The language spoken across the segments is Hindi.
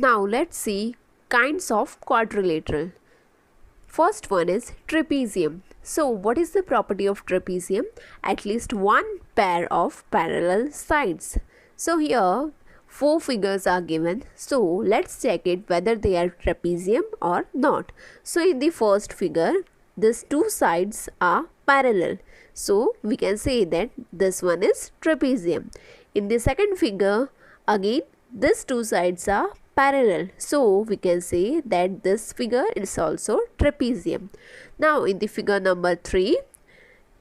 Now let's see kinds of quadrilateral. First one is trapezium. So what is the property of trapezium? At least one pair of parallel sides. So here 4 figures are given. So let's check it whether they are trapezium or not. So in the first figure, these two sides are parallel. So we can say that this one is trapezium. In the second figure, again these two sides are parallel. So we can say that this figure is also trapezium. Now in the figure number 3,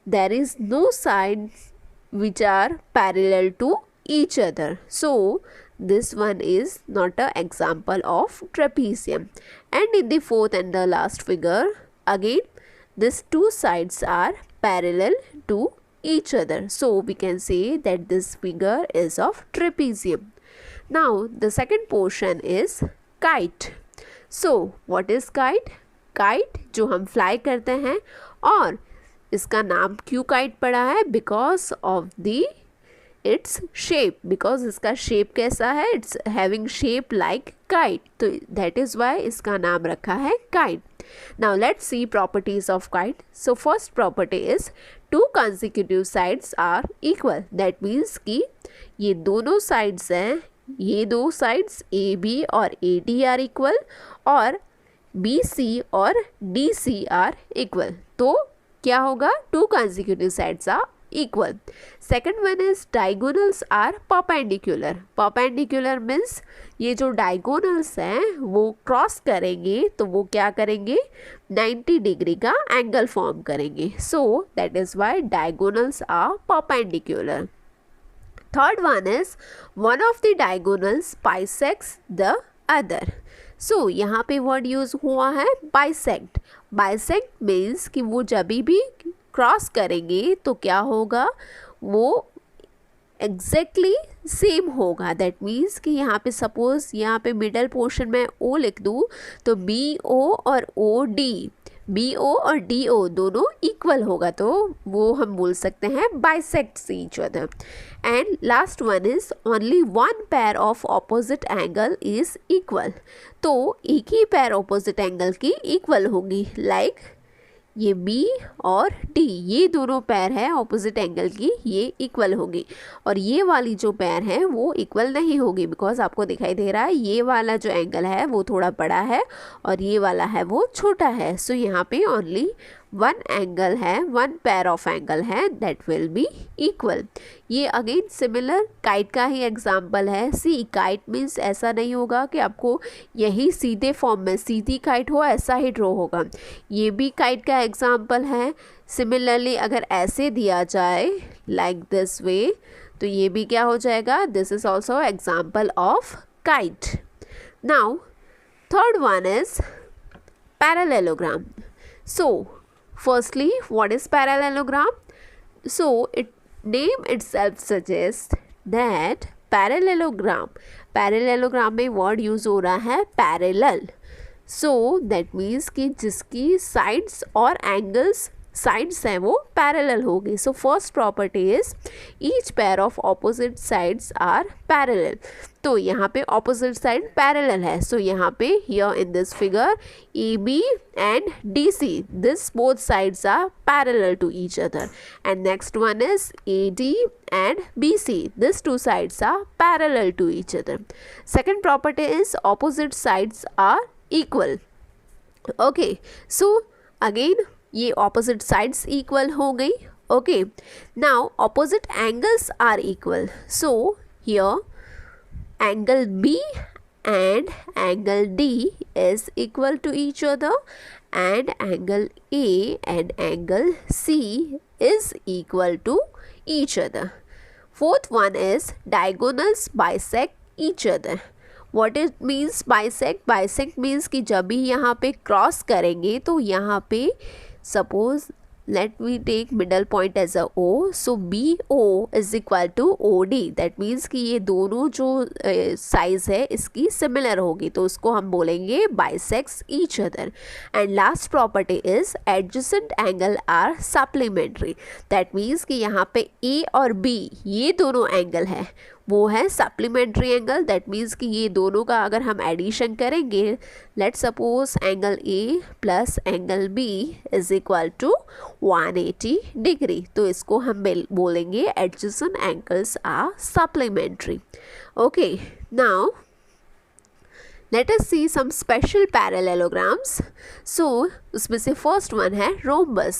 there is no sides which are parallel to each other. So this one is not an example of trapezium. And in the fourth and the last figure, again these two sides are parallel to each other. So we can say that this figure is of trapezium. Now the second portion is kite. So what is kite? Kite जो हम fly करते हैं, और इसका नाम क्यों kite पड़ा है? Because of the its shape. Because इसका shape कैसा है? It's having shape like kite. तो that is why इसका नाम रखा है kite. Now let's see properties of kite. So first property is two consecutive sides are equal. That means कि ये दोनों sides हैं, ये दो साइड्स ए बी और ए डी आर इक्वल, और बी सी और डी सी आर इक्वल. तो क्या होगा? Two consecutive sides are equal. Second one is diagonals are perpendicular. Perpendicular means ये जो डायगोनल्स हैं वो क्रॉस करेंगे तो वो क्या करेंगे? 90 डिग्री का एंगल फॉर्म करेंगे. So that is why diagonals are perpendicular. Third one is one of the diagonals bisects the other. So यहाँ पे word use हुआ है bisect. Bisect means कि वो जब भी क्रॉस करेंगे तो क्या होगा? वो एग्जैक्टली सेम होगा. दैट मीन्स कि यहाँ पे सपोज यहाँ पे मिडल पोर्शन में ओ लिख दूँ तो बी ओ और ओ डी, बी ओ और डी ओ दोनों इक्वल होगा, तो वो हम बोल सकते हैं bisect each other. And last one is only one pair of opposite angle is equal. तो एक ही पेयर ऑपोजिट एंगल की इक्वल होगी. लाइक ये बी और डी, ये दोनों पैर है ऑपोजिट एंगल की, ये इक्वल होगी. और ये वाली जो पैर है वो इक्वल नहीं होगी, बिकॉज आपको दिखाई दे रहा है ये वाला जो एंगल है वो थोड़ा बड़ा है और ये वाला है वो छोटा है. सो यहाँ पे ओनली वन एंगल है, वन पेयर ऑफ एंगल है, दैट विल बी इक्वल. ये अगेन सिमिलर काइट का ही एग्जाम्पल है. सी काइट मीन्स ऐसा नहीं होगा कि आपको यही सीधे फॉर्म में सीधी काइट हो ऐसा ही ड्रॉ होगा. ये भी काइट का एग्जाम्पल है. सिमिलरली अगर ऐसे दिया जाए लाइक दिस वे तो ये भी क्या हो जाएगा? This is also example of kite. Now third one is parallelogram. So firstly, what is parallelogram? So it name itself suggests that parallelogram में word use हो रहा है parallel. So that means कि जिसकी sides और angles sides हैं वो parallel होगी. So first property is each pair of opposite sides are parallel. तो यहाँ पे opposite side parallel है. So यहाँ पे here in this figure AB and DC, this both sides are parallel to each other. And next one is AD and BC, these two sides are parallel to each other. Second property is opposite sides are equal. Okay, so again ये opposite sides equal हो गई. Okay, now opposite angles are equal. So here angle B and angle D is equal to each other, and angle A and angle C is equal to each other. Fourth one is diagonals bisect each other. What it means bisect? Bisect means कि जब भी यहाँ पे क्रॉस करेंगे तो यहाँ पे suppose let me take middle point as a O, so BO is equal to OD. that means कि ये दोनों जो साइज है इसकी सिमिलर होगी, तो उसको हम बोलेंगे bisects each other. And last property is adjacent angle are supplementary. that means कि यहाँ पे A और B ये दोनों एंगल है वो है सप्लीमेंट्री एंगल। दैट मीन्स कि ये दोनों का अगर हम एडिशन करेंगे, let suppose angle A plus angle B is equal to 180 degree, तो इसको हम बोलेंगे adjacent angles are supplementary. Okay, now let us see some special parallelograms. So उसमें से first one है rhombus.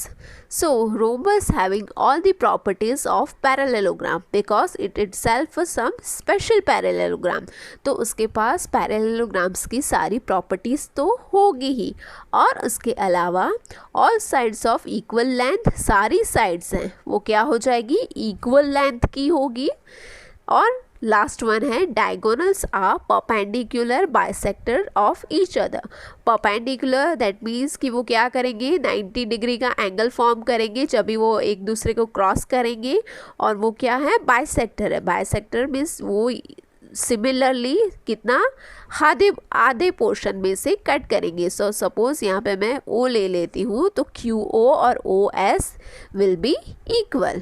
So rhombus having all the properties of parallelogram because it itself is some special parallelogram. तो उसके पास parallelograms की सारी properties तो होगी ही, और उसके अलावा all sides of equal length, सारी sides हैं वो क्या हो जाएगी, equal length की होगी। और लास्ट वन है diagonals are perpendicular bisector of each other. Perpendicular that means कि वो क्या करेंगे, 90 डिग्री का एंगल फॉर्म करेंगे जब भी वो एक दूसरे को क्रॉस करेंगे, और वो क्या है, बाइसेक्टर है। बाइसेक्टर मीन्स वो सिमिलरली कितना, आधे पोर्शन में से कट करेंगे। सो सपोज यहाँ पे मैं ओ ले लेती हूँ, तो क्यू ओ और O S will be equal.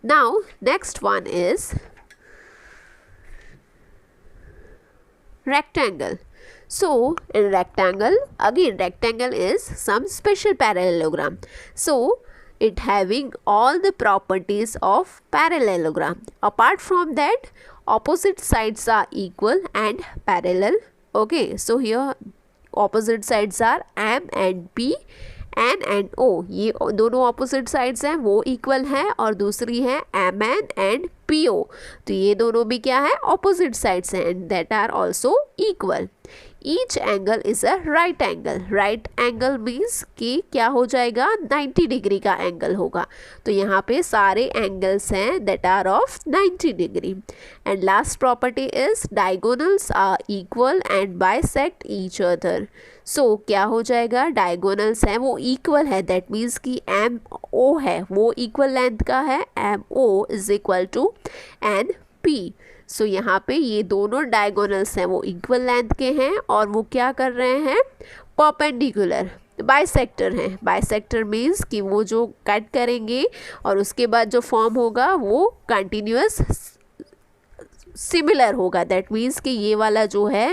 Now next one is rectangle. So in rectangle, again rectangle is some special parallelogram. So it having all the properties of parallelogram. Apart from that, opposite sides are equal and parallel. Okay, so here opposite sides are M and P, N and O, ये दोनों ऑपोजिट साइड्स हैं वो इक्वल हैं, और दूसरी है M N and P O, तो ये दोनों भी क्या है, ऑपोजिट साइड्स हैं and that are also equal. Each angle is a right angle. Right angle means कि क्या हो जाएगा, 90 डिग्री का एंगल होगा, तो यहाँ पे सारे एंगल्स हैं that are of 90 degree. And last property is diagonals are equal and bisect each other. So क्या हो जाएगा, डायगोनल्स हैं वो इक्वल है, दैट मीन्स कि एम ओ है वो इक्वल लेंथ का है, M O is equal to N P. So यहाँ पे ये दोनों डायगोनल्स हैं वो इक्वल लेंथ के हैं, और वो क्या कर रहे हैं, परपेंडिकुलर बाइसेक्टर हैं। बाइसेक्टर मीन्स कि वो जो कट करेंगे और उसके बाद जो फॉर्म होगा वो कंटिन्यूअस सिमिलर होगा। दैट मीन्स कि ये वाला जो है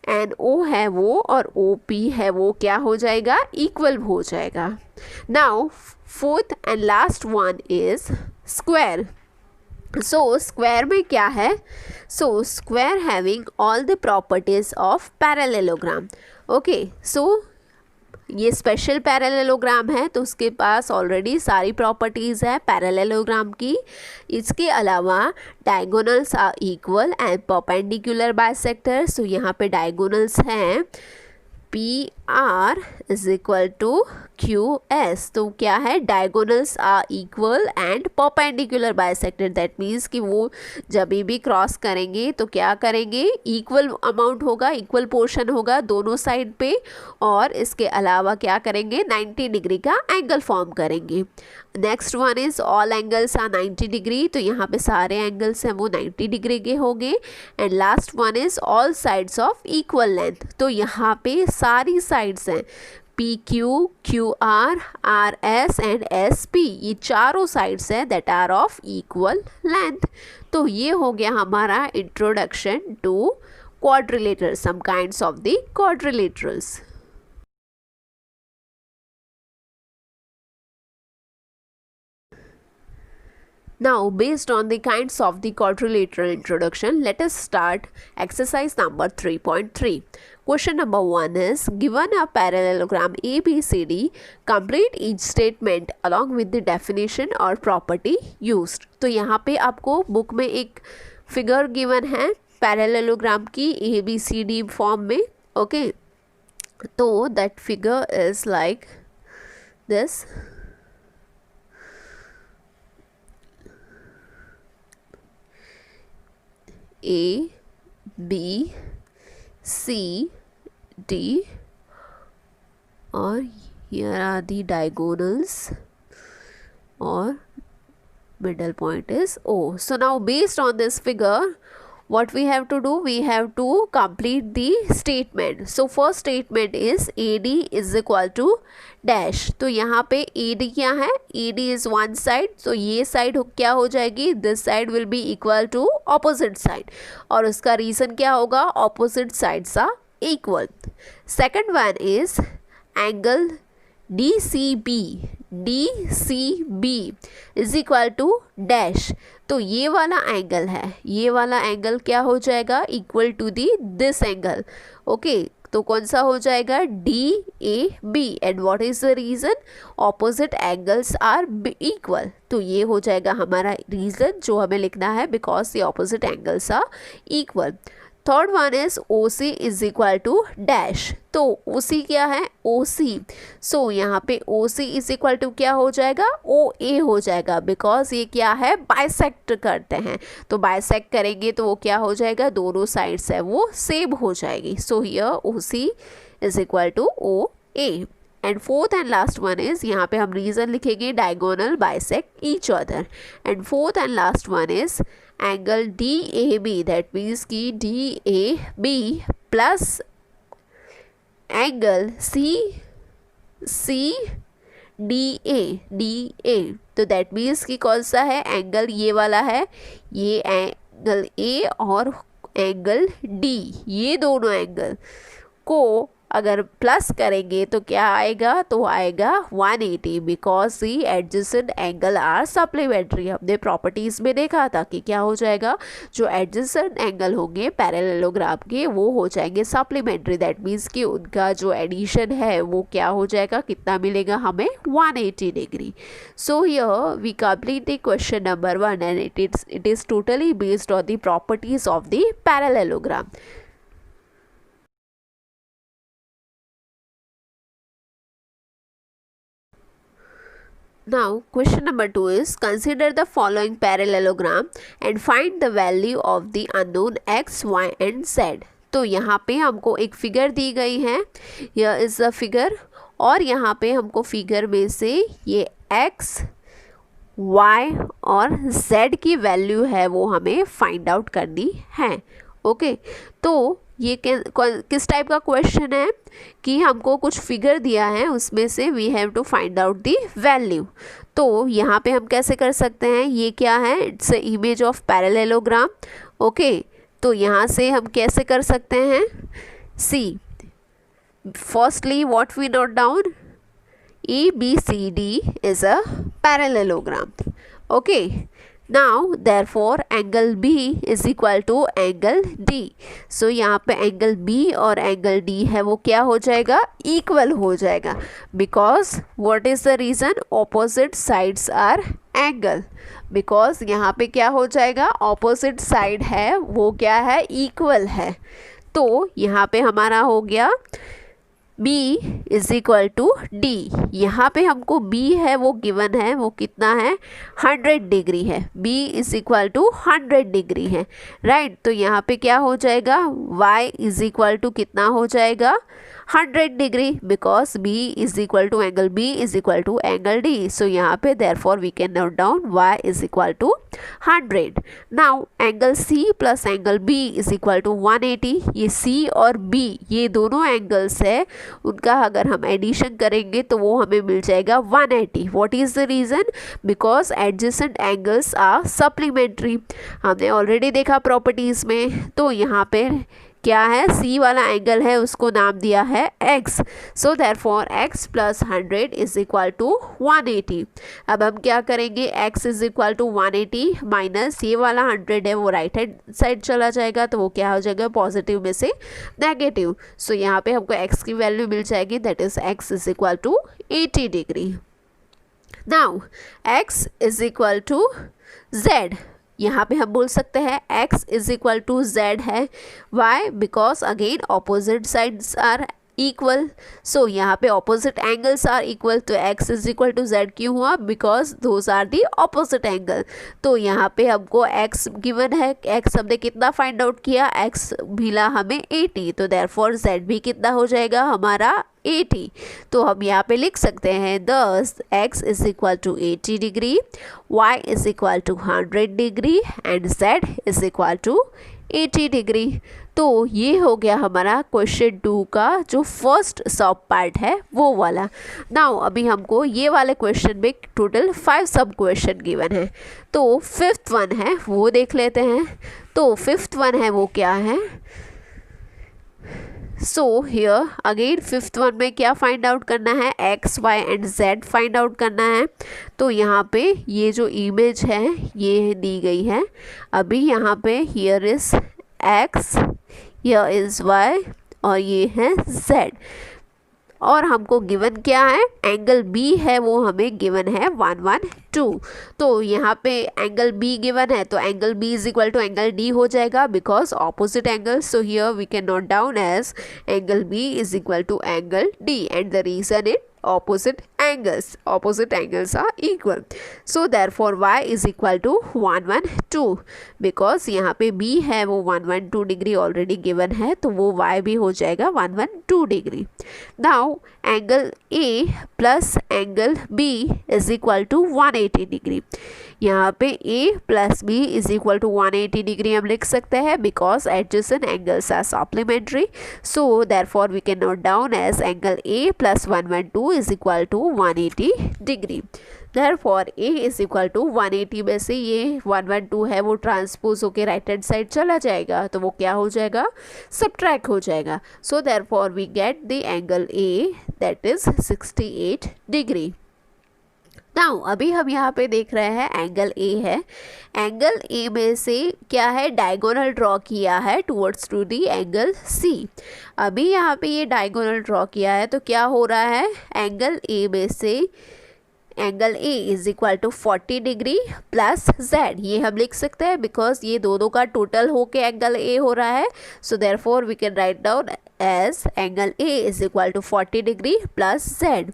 एन ओ है वो और ओ पी है वो क्या हो जाएगा, इक्वल हो जाएगा। Now fourth and last one is square. So square में क्या है, so square having all the properties of parallelogram. Okay, so ये स्पेशल पैरेललोग्राम है तो उसके पास ऑलरेडी सारी प्रॉपर्टीज़ है पैरेललोग्राम की। इसके अलावा diagonals are equal and perpendicular bisector. So यहाँ पे डायगोनल्स हैं P R is equal to Q S, तो क्या है, diagonals are equal and perpendicular bisector. That means कि वो जब भी क्रॉस करेंगे तो क्या करेंगे, इक्वल अमाउंट होगा, इक्वल पोर्शन होगा दोनों साइड पे, और इसके अलावा क्या करेंगे, 90 डिग्री का एंगल फॉर्म करेंगे। Next one is all angles are 90 degree, तो यहाँ पे सारे एंगल्स हैं वो 90 डिग्री के होंगे। And last one is all sides of equal length, तो यहाँ पे सारी साइड्स हैं P Q, Q R, R S and S P, ये चारों साइड्स हैं that are of equal length. तो ये हो गया हमारा introduction to quadrilateral, some kinds of the quadrilaterals. Now, based on the kinds of the quadrilateral introduction, let us start exercise number 3.3. Question number 1 is, given a parallelogram ABCD, complete each statement along with the definition or property used. तो यहाँ पे आपको बुक में एक फिगर गिवन है पैरेललोग्राम की ABCD फॉर्म में। ओके, तो that figure is like this. A, B, C, D, और here are the diagonals, or middle point is O. So now based on this figure, what we have to do, we have to complete the statement. So first statement is AD is equal to dash. तो यहाँ पे AD क्या है, AD is one side, तो ये साइड क्या हो जाएगी, this side will be equal to opposite side, और उसका रीज़न क्या होगा, opposite sides are equal. Second one is angle DCB is equal to dash. तो ये वाला एंगल है, ये वाला एंगल क्या हो जाएगा, equal to the this angle. Okay, तो कौन सा हो जाएगा, DAB. And what is the reason, opposite angles are equal. तो ये हो जाएगा हमारा रीज़न जो हमें लिखना है, because the opposite angles are equal. Third one is OC is equal to dash. तो OC क्या है, OC. सो यहाँ पे OC इज इक्वल टू क्या हो जाएगा, OA हो जाएगा, बिकॉज ये क्या है, बाइसेक्ट करते हैं. तो बाइसेक्ट करेंगे तो वो क्या हो जाएगा, दोनों साइड्स है वो सेम हो जाएगी. So here OC is equal to OA. And fourth and last one is, यहाँ पे हम रीज़न लिखेंगे, diagonal bisect each other. And fourth and last one is angle DAB, that means कि DAB प्लस एंगल DA. तो दैट मीन्स कि कौन सा है एंगल, ये वाला है, ये एंगल A और एंगल D, ये दोनों एंगल को अगर प्लस करेंगे तो क्या आएगा, तो आएगा 180, because the adjacent angle are supplementary. हमने प्रॉपर्टीज़ में देखा था कि क्या हो जाएगा, जो एडजेसेंट एंगल होंगे पैरेललोग्राम के वो हो जाएंगे सप्लीमेंट्री. दैट मीन्स कि उनका जो एडिशन है वो क्या हो जाएगा, कितना मिलेगा हमें, 180 degree. So here we complete the question number 1 and it is totally based on the properties of the parallelogram. Now question number 2 is, consider the following parallelogram and find the value of the unknown x, y and z. तो यहाँ पे हमको एक फिगर दी गई है, यह इज़ अ फिगर, और यहाँ पे हमको फिगर में से ये x, y और z की वैल्यू है वो हमें फाइंड आउट करनी है. ओके, तो ये किस टाइप का क्वेश्चन है कि हमको कुछ फिगर दिया है, उसमें से we have to find out the value. तो यहाँ पे हम कैसे कर सकते हैं, ये क्या है, it's a image of parallelogram. Okay, तो यहाँ से हम कैसे कर सकते हैं, see firstly what we note down, ABCD is a parallelogram. Okay, now therefore angle B is equal to angle D. So यहाँ पे angle B और angle D है वो क्या हो जाएगा, equal हो जाएगा, because what is the reason, opposite sides are angle. because यहाँ पे क्या हो जाएगा, opposite side है वो क्या है, equal है. तो यहाँ पे हमारा हो गया B is equal to D. यहाँ पे हमको B है वो गिवन है, वो कितना है, 100 डिग्री है. B is equal to 100 degree है, राइट. तो यहाँ पे क्या हो जाएगा, Y इज इक्वल टू कितना हो जाएगा, 100 degree, because B is equal to angle B is equal to angle D. So यहाँ पे therefore we can note down Y is equal to 100. Now angle C plus angle B is equal to 180. ये C और B ये दोनों एंगल्स है, उनका अगर हम एडिशन करेंगे तो वो हमें मिल जाएगा 180. What is the reason, because adjacent angles are supplementary. हमने ऑलरेडी देखा प्रॉपर्टीज़ में. तो यहाँ पे क्या है, C वाला एंगल है उसको नाम दिया है x. So therefore x plus 100 is equal to 180. अब हम क्या करेंगे, x is equal to 180 minus ये वाला 100 है वो राइट हैंड साइड चला जाएगा, तो वो क्या हो जाएगा, पॉजिटिव में से नेगेटिव. सो यहाँ पे हमको x की वैल्यू मिल जाएगी, that is x is equal to 80 degree. Now x is equal to z. यहाँ पे हम बोल सकते हैं x is equal to z है. Why, because again opposite sides are equal. So यहाँ पे ऑपोजिट एंगल्स आर इक्वल, तो x is equal to z क्यों हुआ, because those are the opposite angle. तो यहाँ पे हमको x गिवन है, x हमने कितना फाइंड आउट किया, x मिला हमें 80. तो देयरफॉर z भी कितना हो जाएगा हमारा 80. तो हम यहाँ पे लिख सकते हैं thus x is equal to 80 degree, y is equal to 100 degree and z is equal to 180 degree. तो ये हो गया हमारा क्वेश्चन 2 का जो फर्स्ट सब पार्ट है वो वाला। नाउ अभी हमको ये वाले क्वेश्चन में टोटल 5 सब क्वेश्चन गिवन है, तो फिफ्थ वन है वो देख लेते हैं। तो फिफ्थ वन है वो क्या है, so here again fifth one में क्या फाइंड आउट करना है, X Y and Z find out करना है। तो यहाँ पे ये जो इमेज है ये दी गई है। अभी यहाँ पे here is X, here is Y और ये है जेड, और हमको गिवन क्या है, एंगल बी है वो हमें गिवन है 112। तो यहाँ पे एंगल बी गिवन है तो angle B is equal to angle D हो जाएगा because opposite angle. So here we can note down as angle B is equal to angle D and the reason it opposite angles are equal. So therefore y is equal to 112 because यहाँ पे b है वो 112 डिग्री ऑलरेडी गिवन है, तो वो y भी हो जाएगा 112 degree. Now angle a plus angle b is equal to 180 degree. यहाँ पे a plus b is equal to 180 degree हम लिख सकते हैं because adjacent angles are supplementary. So therefore we can note down as angle a plus 112 is equal to 180 degree. Therefore a is equal to 180 में से ये 112 है वो ट्रांसपोज होके राइट हैंड साइड चला जाएगा, तो वो क्या हो जाएगा, सब्ट्रैक्ट हो जाएगा। So therefore we get the angle a that is 68 degree. Now अभी हम यहाँ पे देख रहे हैं एंगल ए है। एंगल ए में से क्या है, डायगोनल ड्रॉ किया है towards to the angle C. अभी यहाँ पे ये डायगोनल ड्रॉ किया है तो क्या हो रहा है, एंगल ए में से angle A is equal to 40 degree plus Z, ये हम लिख सकते हैं बिकॉज ये दोनों का टोटल होके एंगल ए हो रहा है। So therefore we can write down as angle A is equal to 40 degree plus Z.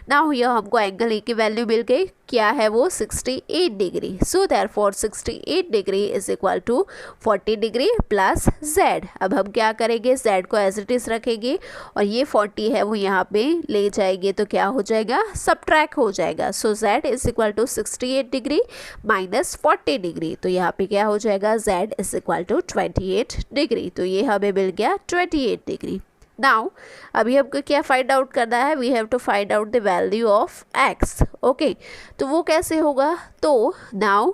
Now यह हमको एंगल ए की वैल्यू मिल गई, क्या है वो 68 degree. So therefore 68 degree is equal to 40 degree plus Z. अब हम क्या करेंगे, जेड को एज इट इज रखेंगे और ये 40 है वो यहाँ पे ले जाएंगे तो क्या हो जाएगा, सब्ट्रैक्ट हो जाएगा। So Z is equal to 68 degree minus 40 degree, तो यहाँ पे क्या हो जाएगा, Z is equal to 28 degree. तो ये हमें मिल गया 28 डिग्री। नाउ अभी हमको क्या फाइंड आउट करना है, we have to find out the value of X. Okay, तो वो कैसे होगा, तो now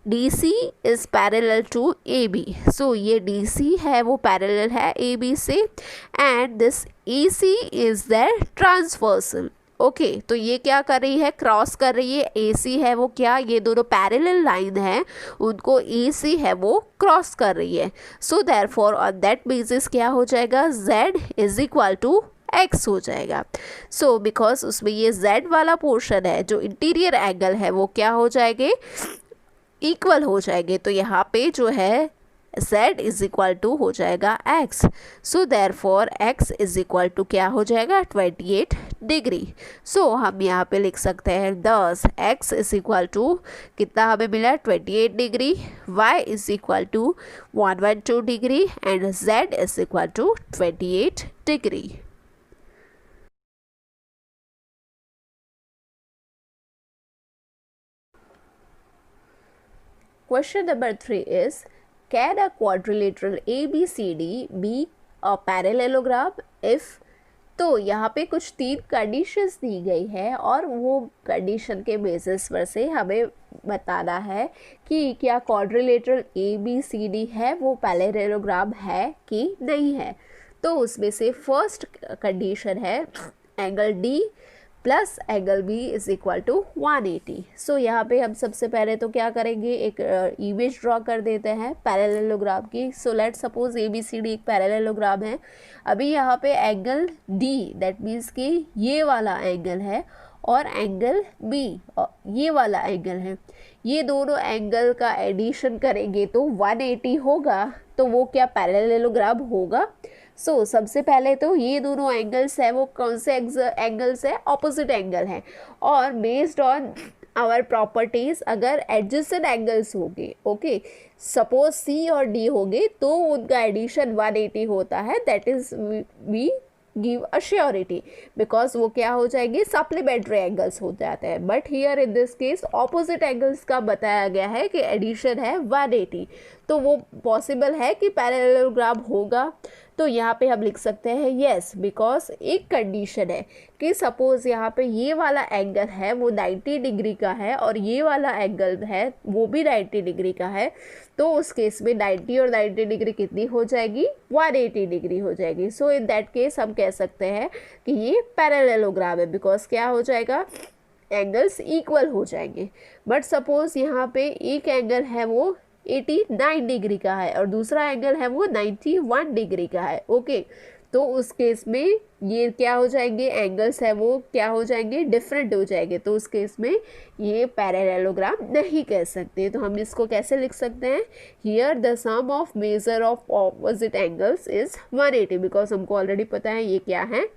DC is parallel to AB। सो ये DC है वो पैरेलल है AB से and this AC is their transversal. Okay, तो ये क्या कर रही है, क्रॉस कर रही है। AC है वो क्या, ये दोनों पैरेलल लाइन है उनको AC है वो क्रॉस कर रही है। So therefore on that basis क्या हो जाएगा, Z is equal to x हो जाएगा। सो बिकॉज उसमें ये Z वाला पोर्शन है जो इंटीरियर एंगल है वो क्या हो जाएंगे, इक्वल हो जाएंगे। तो यहाँ पे जो है z इज इक्वल टू हो जाएगा x। So therefore x is equal to क्या हो जाएगा, 28 डिग्री। सो हम यहाँ पे लिख सकते हैं thus x is equal to कितना हमें मिला, 28 degree, y is equal to 112 degree and z is equal to 28 degree. Question number 3 is, can a quadrilateral ABCD be a parallelogram if? तो यहाँ पे कुछ 3 कंडीशंस दी गई है और वो कंडीशन के बेसिस पर से हमें बताना है कि क्या क्वाड्रिलेटरल ABCD है वो पैरेललोग्राम है कि नहीं है। तो उसमें से फर्स्ट कंडीशन है angle D plus angle B is equal to 180। सो यहाँ पे हम सबसे पहले तो क्या करेंगे, एक इमेज ड्रॉ कर देते हैं पैरेललोग्राम की। सो लेट्स सपोज ABCD एक पैरेललोग्राम है। अभी यहाँ पे एंगल D दैट मीन्स कि ये वाला एंगल है और एंगल B ये वाला एंगल है, ये दोनों एंगल का एडिशन करेंगे तो 180 होगा। तो वो क्या पैरेललोग्राम होगा। सो सबसे पहले तो ये दोनों एंगल्स है वो कौन से एंगल्स है, ऑपोजिट एंगल है और बेस्ड ऑन आवर प्रॉपर्टीज अगर एडजेसेंट एंगल्स होंगे, ओके सपोज C और D होंगे तो उनका एडिशन 180 होता है, that is we give a surety, because वो क्या हो जाएंगे, सप्लीमेंट्री एंगल्स हो जाते हैं. But here in this case opposite angles का बताया गया है कि एडिशन है 180, तो वो पॉसिबल है कि पैरेललोग्राम होगा. तो यहाँ पे हम लिख सकते हैं येस, बिकॉज एक कंडीशन है कि सपोज यहाँ पे ये वाला एंगल है वो 90 डिग्री का है और ये वाला एंगल है वो भी 90 डिग्री का है, तो उस केस में 90 और 90 डिग्री कितनी हो जाएगी, 180 डिग्री हो जाएगी. सो इन दैट केस हम कह सकते हैं कि ये पैरेललोग्राम है, बिकॉज क्या हो जाएगा, एंगल्स इक्वल हो जाएंगे. बट सपोज यहाँ पे एक एंगल है वो 89 डिग्री का है और दूसरा एंगल है वो 91 डिग्री का है. ओके, तो उस केस में ये क्या हो जाएंगे, एंगल्स है वो क्या हो जाएंगे, डिफरेंट हो जाएंगे. तो उस केस में ये पैरेललोग्राम नहीं कह सकते. तो हम इसको कैसे लिख सकते हैं, here the sum of measure of opposite angles is 180, because हमको ऑलरेडी पता है ये क्या है,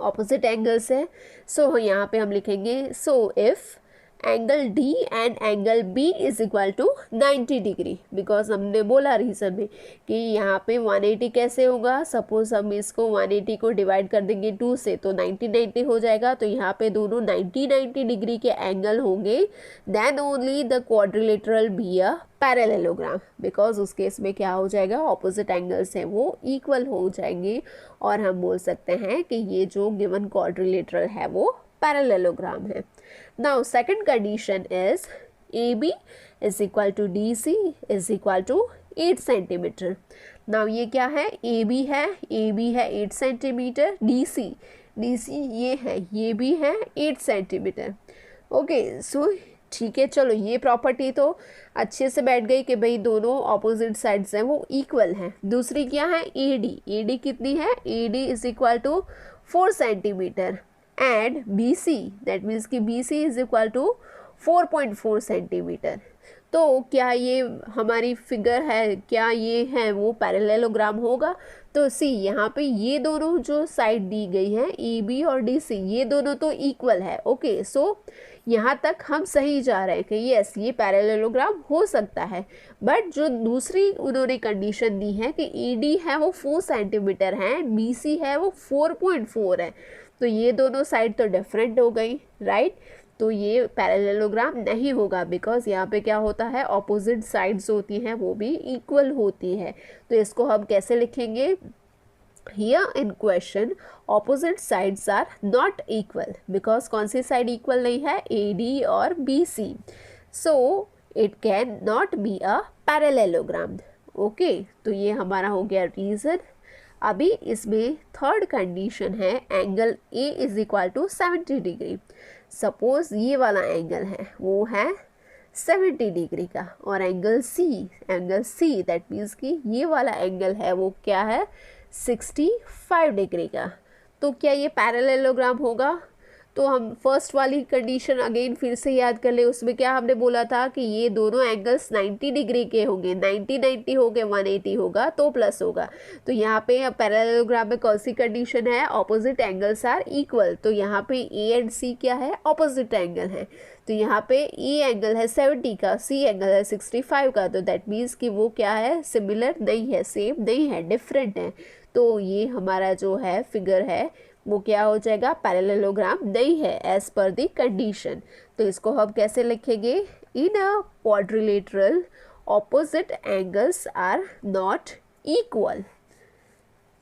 ऑपोजिट एंगल्स है. सो यहाँ पे हम लिखेंगे, so if angle D and angle B is equal to 90 degree, because हमने बोला रीजन में कि यहाँ पे 180 कैसे होगा, सपोज हम इसको 180 को डिवाइड कर देंगे 2 से तो 90 हो जाएगा. तो यहाँ पे दोनों 90 डिग्री के एंगल होंगे, then only the quadrilateral be a parallelogram, because उस केस में क्या हो जाएगा, ऑपोजिट एंगल्स हैं वो इक्वल हो जाएंगे और हम बोल सकते हैं कि ये जो गिवन क्वाड्रिलेटरल है वो पैरेललोग्राम है. Now second condition is AB is equal to DC is equal to 8 centimeter. Now ये क्या है, AB है, AB है 8 सेंटीमीटर, DC ये है, ये भी है 8 सेंटीमीटर. ओके, सो ठीक है, चलो ये प्रॉपर्टी तो अच्छे से बैठ गई कि भाई दोनों ऑपोजिट साइड्स हैं वो इक्वल हैं. दूसरी क्या है, AD कितनी है, AD is equal to 4 centimetre and BC, that means कि BC is equal to 4.4 centimetre. तो क्या ये हमारी फिगर है, क्या ये है वो पैरेललोग्राम होगा. तो सी यहाँ पे ये दोनों जो साइड दी गई है AB और DC, ये दोनों तो इक्वल है. ओके, सो यहाँ तक हम सही जा रहे हैं कि यस ये पैरेललोग्राम हो सकता है. बट जो दूसरी उन्होंने कंडीशन दी है कि ED है वो 4 सेंटीमीटर है, BC है वो 4.4 है, तो ये दोनों साइड तो डिफरेंट हो गई, राइट. तो ये पैरेललोग्राम नहीं होगा, बिकॉज यहाँ पे क्या होता है, ऑपोजिट साइड्स होती हैं वो भी इक्वल होती है. तो इसको हम कैसे लिखेंगे, here in question opposite sides are not equal, because कौन सी साइड इक्वल नहीं है, AD और BC, so it can not be a parallelogram. Okay, तो ये हमारा हो गया रीज़न. अभी इसमें थर्ड कंडीशन है, angle A is equal to 70 degree. Suppose ये वाला एंगल है वो है 70 डिग्री का और एंगल C दैट मीन्स कि ये वाला एंगल है वो क्या है, 65 डिग्री का. तो क्या ये पैरेललोग्राम होगा. तो हम फर्स्ट वाली कंडीशन अगेन फिर से याद कर ले, उसमें क्या हमने बोला था कि ये दोनों एंगल्स 90 डिग्री के होंगे, 90 हो गए, 180 होगा तो प्लस होगा. तो यहाँ पे पैरेललोग्राम में कौन सी कंडीशन है, ऑपोजिट एंगल्स आर इक्वल. तो यहाँ पे A एंड C क्या है, ऑपोजिट एंगल है. तो यहाँ पे A एंगल है 70 का, C एंगल है 65 का, तो दैट मीन्स कि वो क्या है, सिमिलर नहीं है, सेम नहीं है, डिफरेंट है. तो ये हमारा जो है फिगर है वो क्या हो जाएगा, पैरेललोग्राम नहीं है एज पर द कंडीशन. तो इसको हम कैसे लिखेंगे, in a quadrilateral opposite angles are not equal.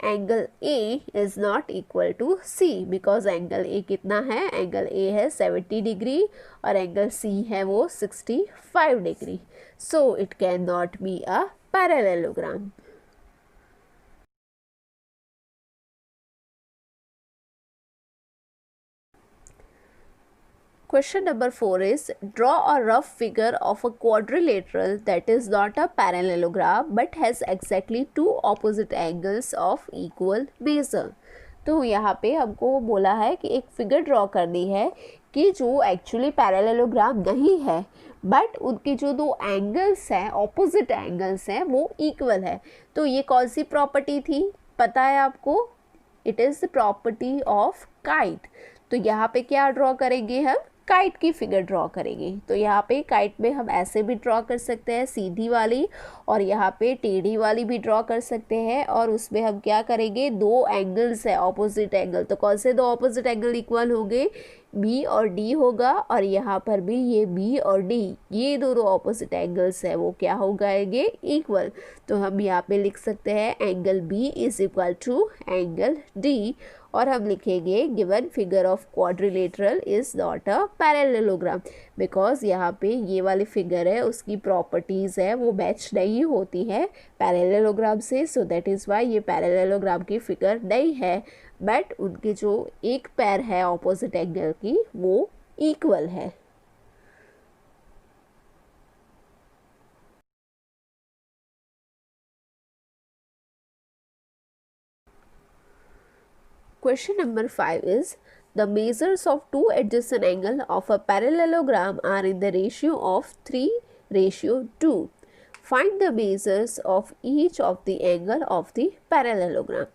Angle A is not equal to C, because angle A कितना है, एंगल A है 70 डिग्री और एंगल C है वो 65 degree. So it can not be a parallelogram. Question number 4 is, draw a rough figure of a quadrilateral that is not a parallelogram but has exactly two opposite angles of equal measure. तो यहाँ पे हमको बोला है कि एक फिगर ड्रॉ करनी है कि जो एक्चुअली पैरेललोग्राम नहीं है बट उनके जो दो एंगल्स हैं, ऑपोजिट एंगल्स हैं, वो इक्वल है. तो ये कौन सी प्रॉपर्टी थी पता है आपको, it is the property of kite. तो यहाँ पे क्या ड्रॉ करेंगे हम, काइट की फिगर ड्रॉ करेंगे। तो यहाँ पे काइट में हम ऐसे भी ड्रॉ कर सकते हैं सीधी वाली, और यहाँ पे टेढ़ी वाली भी ड्रॉ कर सकते हैं। और उसमें हम क्या करेंगे, दो एंगल्स है ऑपोजिट एंगल, तो कौन से दो ऑपोजिट एंगल इक्वल होंगे, बी और डी होगा, और यहाँ पर भी ये बी और डी, ये दोनों ऑपोजिट एंगल्स है वो क्या हो जाएंगे, इक्वल। तो हम यहाँ पे लिख सकते हैं angle B is equal to angle D, और हम लिखेंगे given figure of quadrilateral is not a parallelogram, because यहाँ पे ये वाली फिगर है उसकी प्रॉपर्टीज़ है वो मैच नहीं होती है पैरेललोग्राम से, सो दैट इज़ वाई ये पैरेललोग्राम की फिगर नहीं है, बट उनकी जो एक पैर है ऑपोजिट एंगल की वो इक्वल है। Question number 5 is, the measures of two adjacent angles of a parallelogram are in the ratio of 3:2. Find the measures of each of the angle of the parallelogram.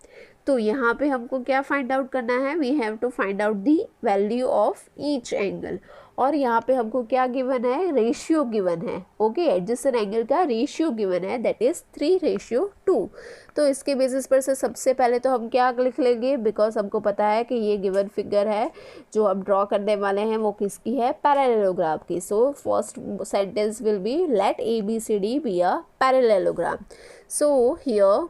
तो यहाँ पे हमको क्या फाइंड आउट करना है, we have to find out the value of each angle, और यहाँ पे हमको क्या गिवन है, रेशियो गिवन है। ओके, एडजेसेंट एंगल का रेशियो गिवन है, दैट इज 3:2। तो इसके बेसिस पर से सबसे पहले तो हम क्या लिख लेंगे, बिकॉज हमको पता है कि ये गिवन फिगर है जो हम ड्रॉ करने वाले हैं वो किसकी है, पैरेललोग्राम की। So first sentence will be let ABCD be a parallelogram. So here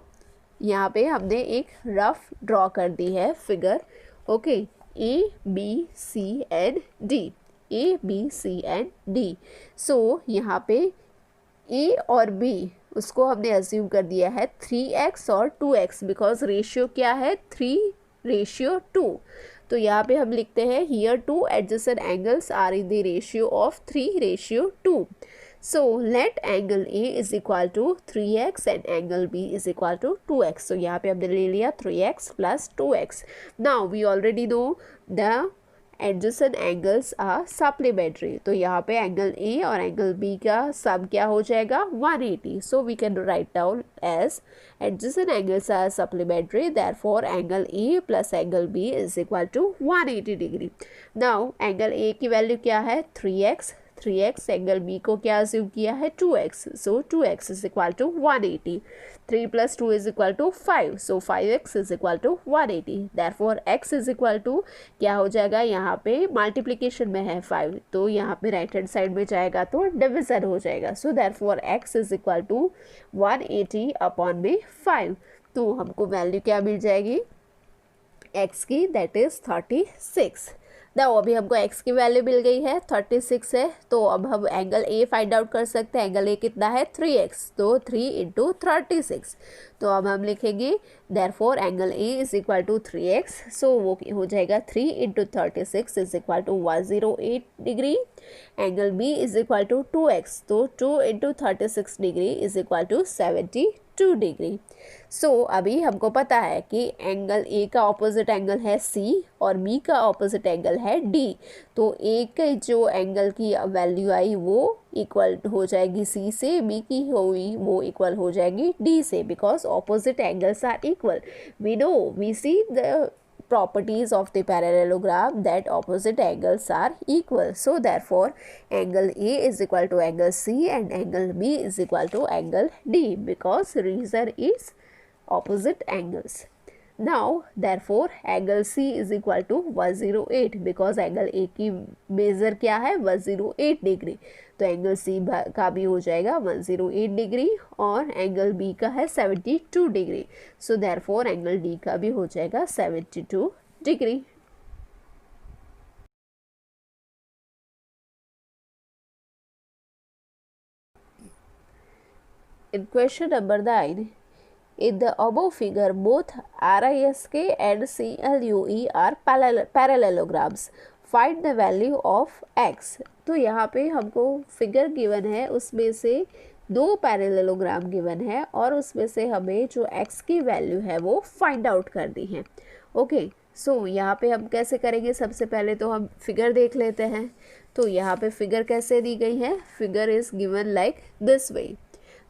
यहाँ पे हमने एक रफ ड्रॉ कर दी है फिगर। Okay, ABCD, ABCD। सो यहाँ पे A और B उसको हमने अज्यूम कर दिया है 3x और 2x, बिकॉज रेशियो क्या है, 3:2। तो यहाँ पे हम लिखते हैं here two adjacent angles are in the ratio of 3:2। So let angle A is equal to 3x and angle B is equal to 2x. So यहाँ पे हमने ले लिया 3x plus 2x. Now we already know the adjacent angles are supplementary. तो यहाँ पे angle A और angle B का sum क्या हो जाएगा, 180. So we can write down as adjacent angles are supplementary. Therefore angle A plus angle B is equal to 180 degree. Now angle A की वैल्यू क्या है, 3x, एंगल बी को क्या अज्यूम किया है, 2x, सो 2x is equal to 180, 3 + 2 is equal to 5, सो 5x is equal to 180, therefore x is equal to क्या हो जाएगा, यहाँ पे मल्टीप्लिकेशन में है 5, तो यहाँ पे राइट हैंड साइड में जाएगा तो डिविजन हो जाएगा, so therefore x is equal to 180 upon में 5। तो हमको वैल्यू क्या मिल जाएगी x की, दैट इज 36। देखो अभी हमको x की वैल्यू मिल गई है 36 है, तो अब हम एंगल A फाइंड आउट कर सकते हैं। एंगल A कितना है, 3x, तो 3 × 36। तो अब हम लिखेंगे therefore angle A is equal to 3x, so वो हो जाएगा 3 × 36 is equal to 108 degree. Angle B is equal to 2x, तो 2 × 36 degree is equal to 72 degree. So अभी हमको पता है कि एंगल A का ऑपोजिट एंगल है C और B का ऑपोजिट एंगल है D, तो A के जो एंगल की वैल्यू आई वो इक्वल हो जाएगी C से, B की हुई वो इक्वल हो जाएगी D से, because opposite angles are equal. We know, we see the properties of the parallelogram that opposite angles are equal. So therefore angle A is equal to angle C and angle B is equal to angle D, because reason is opposite angles. Now therefore angle C is equal to 108, because angle A की मेजर क्या है, 108 डिग्री, तो एंगल C का भी हो जाएगा 108 डिग्री और एंगल B का है 72 degree, so therefore angle D का भी हो जाएगा 72 degree. In question number 9, in the above figure, both RISK and CLUE are parallelograms. Find the value of x. तो यहाँ पे हमको फिगर गिवन है, उसमें से दो पैरेललोग्राम गिवन है और उसमें से हमें जो x की वैल्यू है वो फाइंड आउट करनी है। ओके, सो यहाँ पे हम कैसे करेंगे, सबसे पहले तो हम फिगर देख लेते हैं। तो यहाँ पे फिगर कैसे दी गई है, figure is given like this way.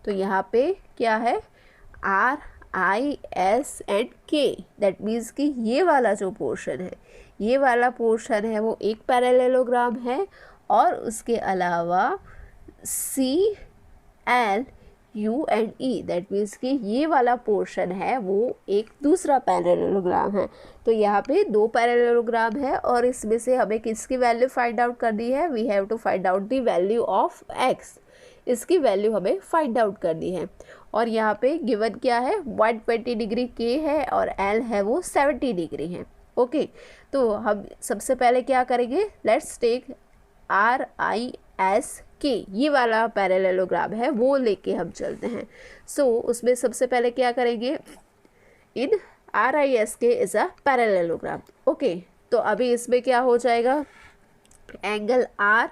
तो यहाँ पे क्या है, R, I, S and K, that means कि ये वाला जो पोर्शन है ये वाला पोर्शन है वो एक पैरेललोग्राम है, और उसके अलावा C L U and E, that means कि ये वाला पोर्शन है वो एक दूसरा पैरेललोग्राम है। तो यहाँ पे दो पैरेललोग्राम है, और इसमें से हमें किसकी वैल्यू फाइंड आउट करनी है? We have to find out the value of X. इसकी वैल्यू हमें फाइंड आउट करनी है। और यहाँ पे गिवन क्या है? 120 डिग्री के है और एल है वो 70 डिग्री है। ओके, तो हम सबसे पहले क्या करेंगे? लेट्स टेक RISK, ये वाला पैरेललोग्राम है वो लेके हम चलते हैं। सो उसमें सबसे पहले क्या करेंगे? In RISK is a parallelogram. Okay, तो अभी इसमें क्या हो जाएगा? Angle R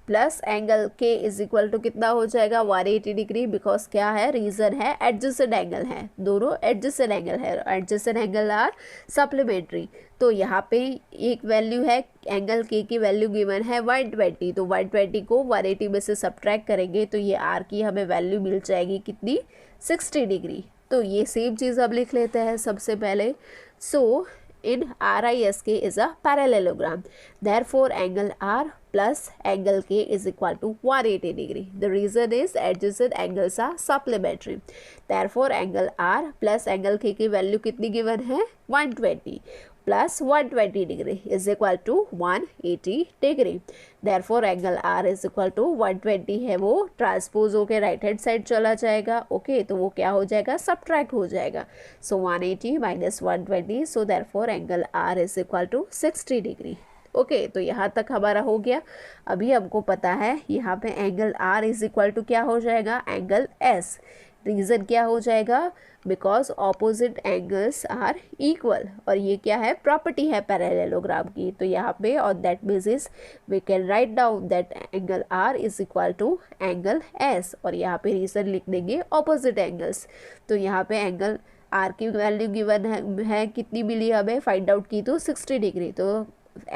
plus angle K is equal to कितना हो जाएगा? 180 डिग्री। बिकॉज क्या है? रीजन है एडजेसेंट एंगल है, दोनों एडजेसेंट एंगल है, एडजेसेंट एंगल आर सप्लीमेंट्री। तो यहाँ पे एक वैल्यू है, एंगल K की वैल्यू गिवन है 120, तो 120 को 180 में से सब्ट्रैक्ट करेंगे तो ये R की हमें वैल्यू मिल जाएगी कितनी? 60 डिग्री। तो ये सेम चीज़ अब लिख लेते हैं सबसे पहले। सो in RISK is a parallelogram. Therefore, angle R plus angle K is equal to 180 degree. The reason is adjacent angles are supplementary. Therefore, angle R plus angle K की वैल्यू कितनी गिवन है? 120 plus 120 degree is equal to 180 degree. Therefore, angle R is equal to 120 है वो ट्रांसपोज होके राइट हैंड साइड चला जाएगा। ओके, तो वो क्या हो जाएगा? सब्ट्रैक्ट हो जाएगा। सो 180 minus 120, so therefore angle R is equal to 60 degree. Okay, तो यहाँ तक हमारा हो गया। अभी हमको पता है यहाँ पे angle R is equal to क्या हो जाएगा? Angle S। रीज़न क्या हो जाएगा? Because opposite angles are equal, और ये क्या है? प्रॉपर्टी है पैरेललोग्राम की। तो यहाँ पे on that basis we can write down that angle R is equal to angle S, और यहाँ पे रीज़न लिख देंगे ऑपोजिट एंगल्स। तो यहाँ पे एंगल R की वैल्यू गिवन है कितनी मिली हमें? फाइंड आउट की तो 60 डिग्री, तो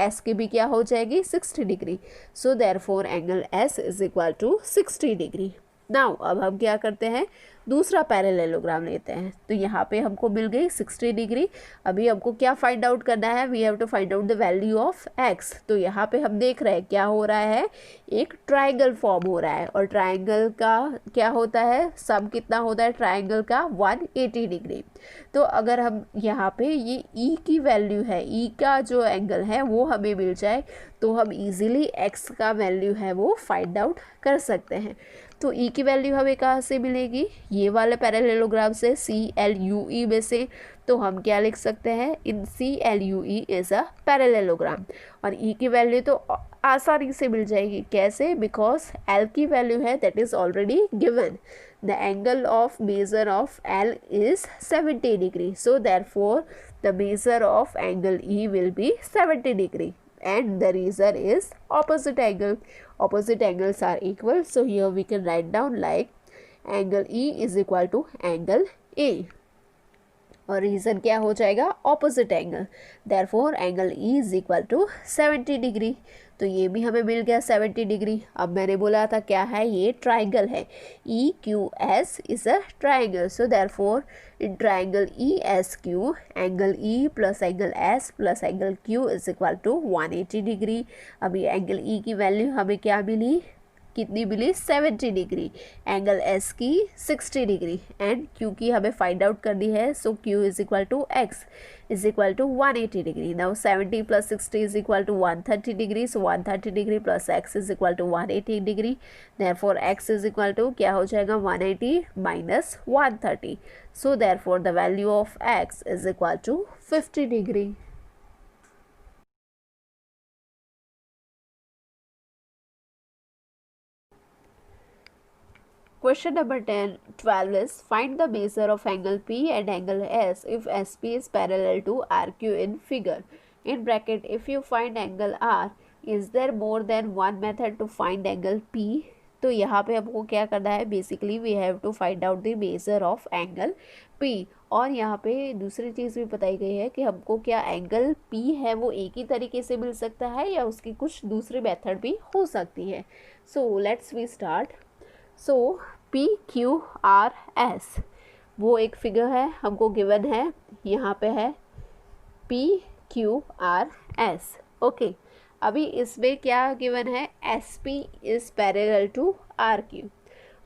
S की भी क्या हो जाएगी? 60 degree. So therefore angle S is equal to 60 degree. Now अब हम क्या करते हैं? दूसरा पैरेललोग्राम लेते हैं। तो यहाँ पे हमको मिल गई 60 डिग्री। अभी हमको क्या फाइंड आउट करना है? We have to find out the value of x। तो यहाँ पे हम देख रहे हैं क्या हो रहा है? एक ट्राइंगल फॉर्म हो रहा है, और ट्राइंगल का क्या होता है? सम कितना होता है ट्राइंगल का? 180 डिग्री। तो अगर हम यहाँ पे ये E की वैल्यू है, E का जो एंगल है वो हमें मिल जाए तो हम इजीली x का वैल्यू है वो फाइंड आउट कर सकते हैं। तो E की वैल्यू हमें कहाँ से मिलेगी? ये वाले पैरेललोग्राम से, CLUE में से। तो हम क्या लिख सकते हैं? इन CLUE इज अ पैरेललोग्राम, और E की वैल्यू तो आसानी से मिल जाएगी। कैसे? बिकॉज L की वैल्यू है that is already given. The angle of measure of L is 70 degree. So therefore, the measure of angle E will be 70 degree. And the reason is opposite angle. Opposite angles are equal. So here we can write down like angle E is equal to angle A. और रीज़न क्या हो जाएगा? Opposite angle. Therefore angle E is equal to 70 degree. तो ये भी हमें मिल गया 70 डिग्री। अब मैंने बोला था क्या है? ये ट्राइंगल है। EQS is a triangle. So therefore in triangle ESQ angle E plus angle S plus angle Q is equal to 180 degree. अभी एंगल E की वैल्यू हमें क्या मिली? कितनी मिली? 70 डिग्री। एंगल S की 60 डिग्री, एंड Q की हमें फाइंड आउट करनी है। So Q is equal to X is equal to 180 degree. Now 70 plus 60 is equal to 130 degree. So 130 degree plus X is equal to 180 degree. Therefore X is equal to क्या हो जाएगा? 180 minus 130। So therefore the value of X is equal to 50 degree. Question number 12 is find the measure of angle P and angle S if SP is parallel to RQ in figure. In bracket, if you find angle R, is there more than one method to find angle P? तो यहाँ पे हमको क्या करना है? Basically we have to find out the measure of angle P। और यहाँ पे दूसरी चीज़ भी बताई गई है कि हमको क्या एंगल P है वो एक ही तरीके से मिल सकता है या उसकी कुछ दूसरी मेथड भी हो सकती है। So let's we start. So PQRS वो एक फिगर है, हमको गिवन है, यहाँ पे है PQRS एस। ओके, अभी इसमें क्या गिवन है, S P is parallel to R Q,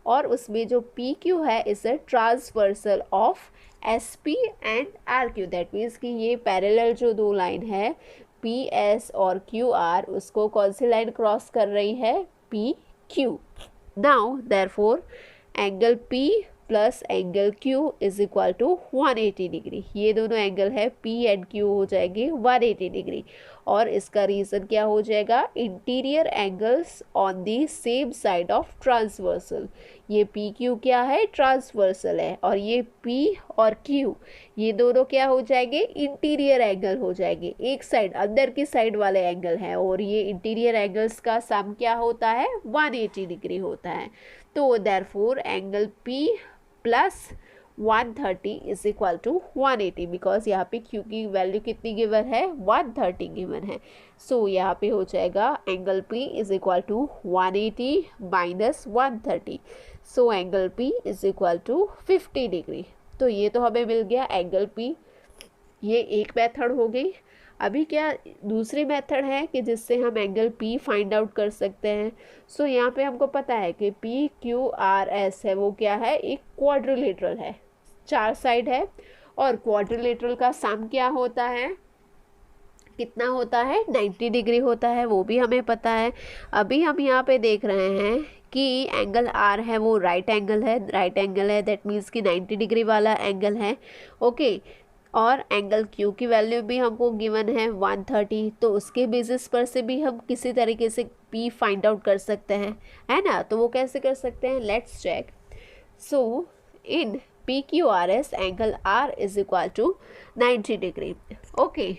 और उसमें जो पी क्यू है is a transversal of S P and R Q. That means कि ये पैरेलल जो दो लाइन है पी एस और क्यू आर, उसको कौन सी लाइन क्रॉस कर रही है, P Q. Now therefore angle P plus angle Q is equal to 180 degree. ये दोनों एंगल है पी एंड क्यू हो जाएंगे 180 डिग्री, और इसका रीज़न क्या हो जाएगा, interior angles on the same side of transversal. ये पी क्यू क्या है, ट्रांसवर्सल है, और ये पी और क्यू ये दोनों क्या हो जाएंगे, इंटीरियर एंगल हो जाएंगे, एक साइड अंदर की साइड वाले एंगल हैं, और ये इंटीरियर एंगल्स का सम क्या होता है, 180 डिग्री होता है। तो therefore angle P plus 130 is equal to 180, because यहाँ पे क्यू की वैल्यू कितनी गिवन है, 130 गिवन है। सो यहाँ पे हो जाएगा angle P is equal to 180 minus 130, so angle P is equal to 50 degree. तो ये तो हमें मिल गया एंगल पी, ये एक मेथड हो गई। अभी क्या दूसरी मेथड है कि जिससे हम एंगल पी फाइंड आउट कर सकते हैं। सो यहाँ पे हमको पता है कि पी क्यू आर एस है, वो क्या है, एक क्वाड्रिलेटरल है, चार साइड है, और क्वाड्रिलेटरल का सम क्या होता है, कितना होता है, 90 डिग्री होता है, वो भी हमें पता है। अभी हम यहाँ पे देख रहे हैं कि एंगल आर है वो राइट एंगल है, दैट मीन्स कि 90 डिग्री वाला एंगल है। ओके, और एंगल क्यू की वैल्यू भी हमको गिवन है 130, तो उसके बेसिस पर से भी हम किसी तरीके से पी फाइंड आउट कर सकते हैं, है ना। तो वो कैसे कर सकते हैं, let's check. So in P Q R S angle R is equal to 90 degree. Okay,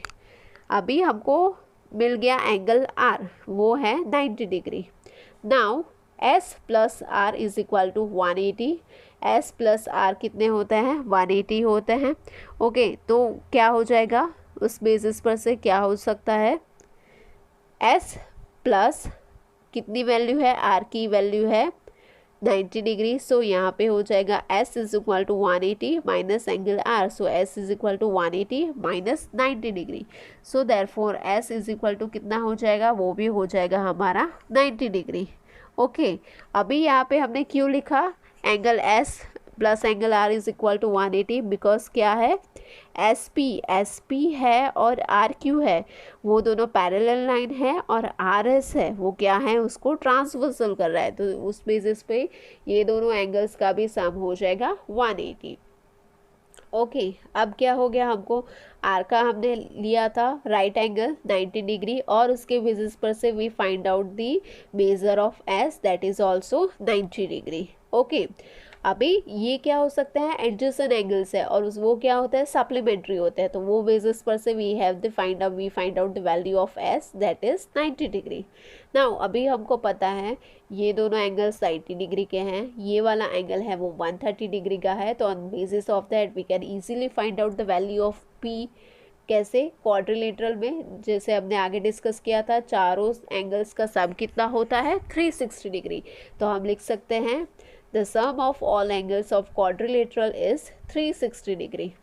अभी हमको मिल गया एंगल आर, वो है 90 degree. Now S plus R is equal to 180, S plus R कितने होते हैं, 180 होते हैं। ओके, तो क्या हो जाएगा, उस बेसिस पर से क्या हो सकता है, एस प्लस कितनी वैल्यू है, आर की वैल्यू है 90 डिग्री। सो यहाँ पे हो जाएगा S is equal to 180 minus angle R, so S is equal to 180 minus 90 degree. So therefore S is equal to कितना हो जाएगा, वो भी हो जाएगा हमारा 90 डिग्री। ओके, अभी यहाँ पे हमने क्यों लिखा, angle S plus angle R is equal to 180, because क्या है, एस पी है और आर क्यू है, वो दोनों पैरेलल लाइन है, और आर एस है वो क्या है, उसको ट्रांसवर्सल कर रहा है, तो उस बेसिस पे ये दोनों एंगल्स का भी सम हो जाएगा 180। ओके, अब क्या हो गया, हमको आर का हमने लिया था राइट एंगल 90 डिग्री, और उसके बेसिस पर से we find out the measure of S, that is also 90 degree. Okay, अभी ये क्या हो सकता है, एडजेसेंट एंगल्स है, और वो क्या होता है, सप्लीमेंट्री होते हैं, तो वो बेसिस पर से we find out the value of S, that is 90 degree. Now अभी हमको पता है ये दोनों एंगल्स 90 डिग्री के हैं, ये वाला एंगल है वो 130 डिग्री का है, तो on basis of that we can easily find out the value of P. कैसे, क्वाड्रिलेटरल में जैसे हमने आगे डिस्कस किया था, चारों एंगल्स का सम कितना होता है, 360 डिग्री। तो हम लिख सकते हैं the sum of all angles of quadrilateral is 360 degree.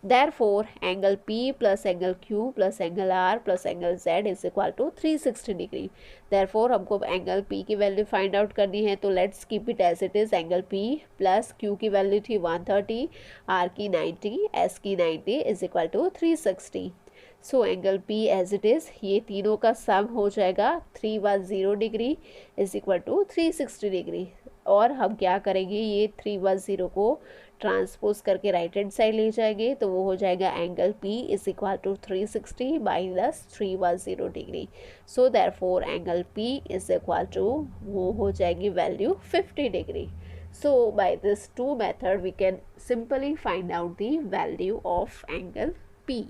Therefore, angle P plus angle Q plus angle R plus angle Z is equal to 360 degree. Therefore, हमको angle P की वैल्यू फाइंड आउट करनी है, तो let's keep it as it is. angle P plus Q की वैल्यू थी 130, R की 90, S की 90 is equal to 360. So angle P as it is, ये तीनों का सम हो जाएगा 310 degree is equal to 360 degree. और हम क्या करेंगे, ये 310 को ट्रांसपोज करके राइट हैंड साइड ले जाएंगे, तो वो हो जाएगा angle P is equal to 360 minus 310 degree. So therefore angle P is equal to, वो हो जाएगी value 50 degree. So by this two method we can simply find out the value of angle P.